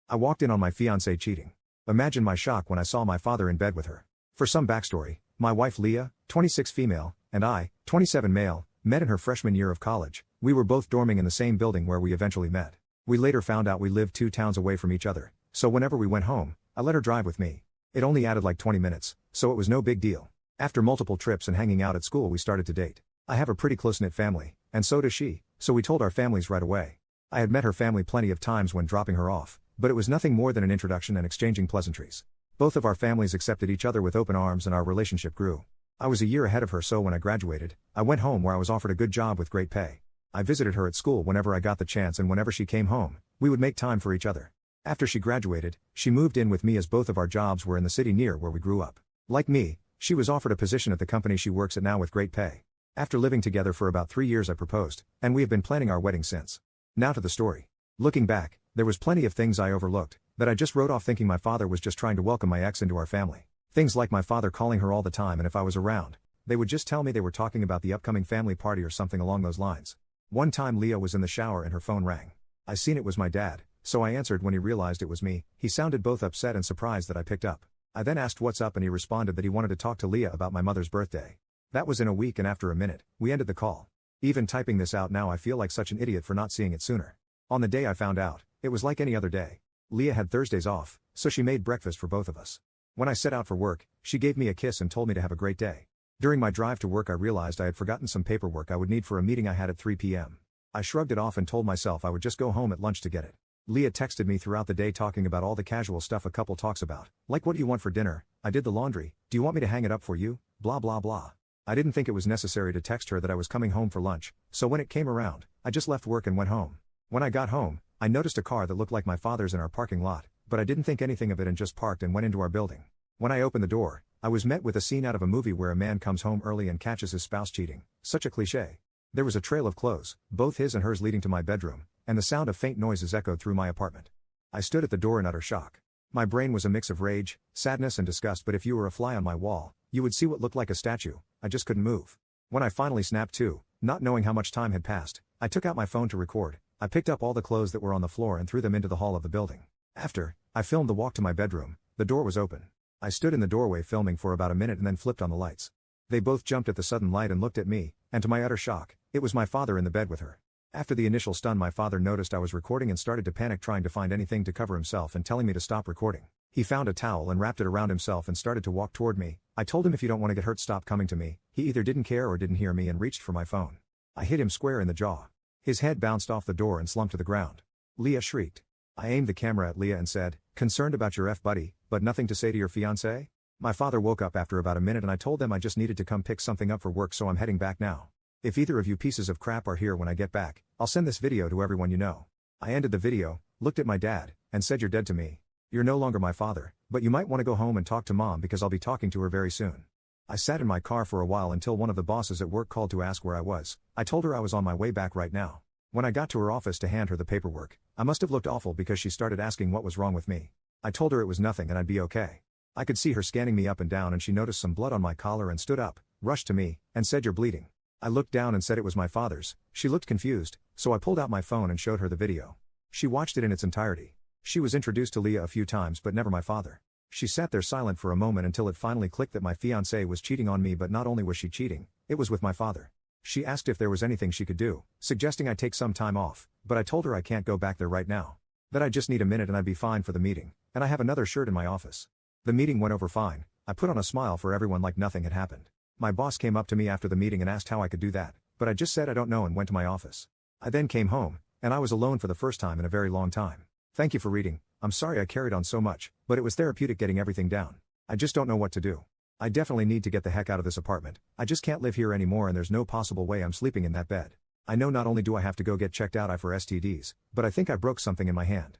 I walked in on my fiance cheating. Imagine my shock when I saw my father in bed with her. For some backstory, my wife Leah, 26 female, and I, 27 male, met in her freshman year of college. We were both dorming in the same building where we eventually met. We later found out we lived 2 towns away from each other, so whenever we went home, I let her drive with me. It only added like 20 minutes, so it was no big deal. After multiple trips and hanging out at school, we started to date. I have a pretty close-knit family, and so does she, so we told our families right away. I had met her family plenty of times when dropping her off, but it was nothing more than an introduction and exchanging pleasantries. Both of our families accepted each other with open arms and our relationship grew. I was a year ahead of her, so when I graduated, I went home where I was offered a good job with great pay. I visited her at school whenever I got the chance, and whenever she came home, we would make time for each other. After she graduated, she moved in with me as both of our jobs were in the city near where we grew up. Like me, she was offered a position at the company she works at now with great pay. After living together for about 3 years, I proposed, and we have been planning our wedding since. Now to the story. Looking back, there was plenty of things I overlooked, that I just wrote off thinking my father was just trying to welcome my ex into our family. Things like my father calling her all the time, and if I was around, they would just tell me they were talking about the upcoming family party or something along those lines. One time Leah was in the shower and her phone rang. I seen it was my dad, so I answered. When he realized it was me, he sounded both upset and surprised that I picked up. I then asked what's up, and he responded that he wanted to talk to Leah about my mother's birthday. That was in a week, and after a minute, we ended the call. Even typing this out now, I feel like such an idiot for not seeing it sooner. On the day I found out, it was like any other day. Leah had Thursdays off, so she made breakfast for both of us. When I set out for work, she gave me a kiss and told me to have a great day. During my drive to work, I realized I had forgotten some paperwork I would need for a meeting I had at 3 p.m. I shrugged it off and told myself I would just go home at lunch to get it. Leah texted me throughout the day talking about all the casual stuff a couple talks about, like what do you want for dinner, I did the laundry, do you want me to hang it up for you, blah blah blah. I didn't think it was necessary to text her that I was coming home for lunch, so when it came around, I just left work and went home. When I got home, I noticed a car that looked like my father's in our parking lot, but I didn't think anything of it and just parked and went into our building. When I opened the door, I was met with a scene out of a movie where a man comes home early and catches his spouse cheating. Such a cliché. There was a trail of clothes, both his and hers, leading to my bedroom, and the sound of faint noises echoed through my apartment. I stood at the door in utter shock. My brain was a mix of rage, sadness and disgust, but if you were a fly on my wall, you would see what looked like a statue. I just couldn't move. When I finally snapped to, not knowing how much time had passed, I took out my phone to record. I picked up all the clothes that were on the floor and threw them into the hall of the building. After, I filmed the walk to my bedroom. The door was open. I stood in the doorway filming for about a minute and then flipped on the lights. They both jumped at the sudden light and looked at me, and to my utter shock, it was my father in the bed with her. After the initial stun, my father noticed I was recording and started to panic, trying to find anything to cover himself and telling me to stop recording. He found a towel and wrapped it around himself and started to walk toward me. I told him if you don't want to get hurt, stop coming to me. He either didn't care or didn't hear me and reached for my phone. I hit him square in the jaw. His head bounced off the door and slumped to the ground. Leah shrieked. I aimed the camera at Leah and said, concerned about your buddy, but nothing to say to your fiance? My father woke up after about a minute and I told them I just needed to come pick something up for work, so I'm heading back now. If either of you pieces of crap are here when I get back, I'll send this video to everyone you know. I ended the video, looked at my dad, and said, you're dead to me. You're no longer my father, but you might want to go home and talk to mom because I'll be talking to her very soon. I sat in my car for a while until one of the bosses at work called to ask where I was. I told her I was on my way back right now. When I got to her office to hand her the paperwork, I must have looked awful because she started asking what was wrong with me. I told her it was nothing and I'd be okay. I could see her scanning me up and down, and she noticed some blood on my collar and stood up, rushed to me, and said, you're bleeding. I looked down and said it was my father's. She looked confused, so I pulled out my phone and showed her the video. She watched it in its entirety. She was introduced to Leah a few times but never my father. She sat there silent for a moment until it finally clicked that my fiancé was cheating on me, but not only was she cheating, it was with my father. She asked if there was anything she could do, suggesting I take some time off, but I told her I can't go back there right now. That I just need a minute and I'd be fine for the meeting, and I have another shirt in my office. The meeting went over fine. I put on a smile for everyone like nothing had happened. My boss came up to me after the meeting and asked how I could do that, but I just said I don't know and went to my office. I then came home, and I was alone for the first time in a very long time. Thank you for reading. I'm sorry I carried on so much, but it was therapeutic getting everything down. I just don't know what to do. I definitely need to get the heck out of this apartment. I just can't live here anymore, and there's no possible way I'm sleeping in that bed. I know not only do I have to go get checked out for STDs, but I think I broke something in my hand.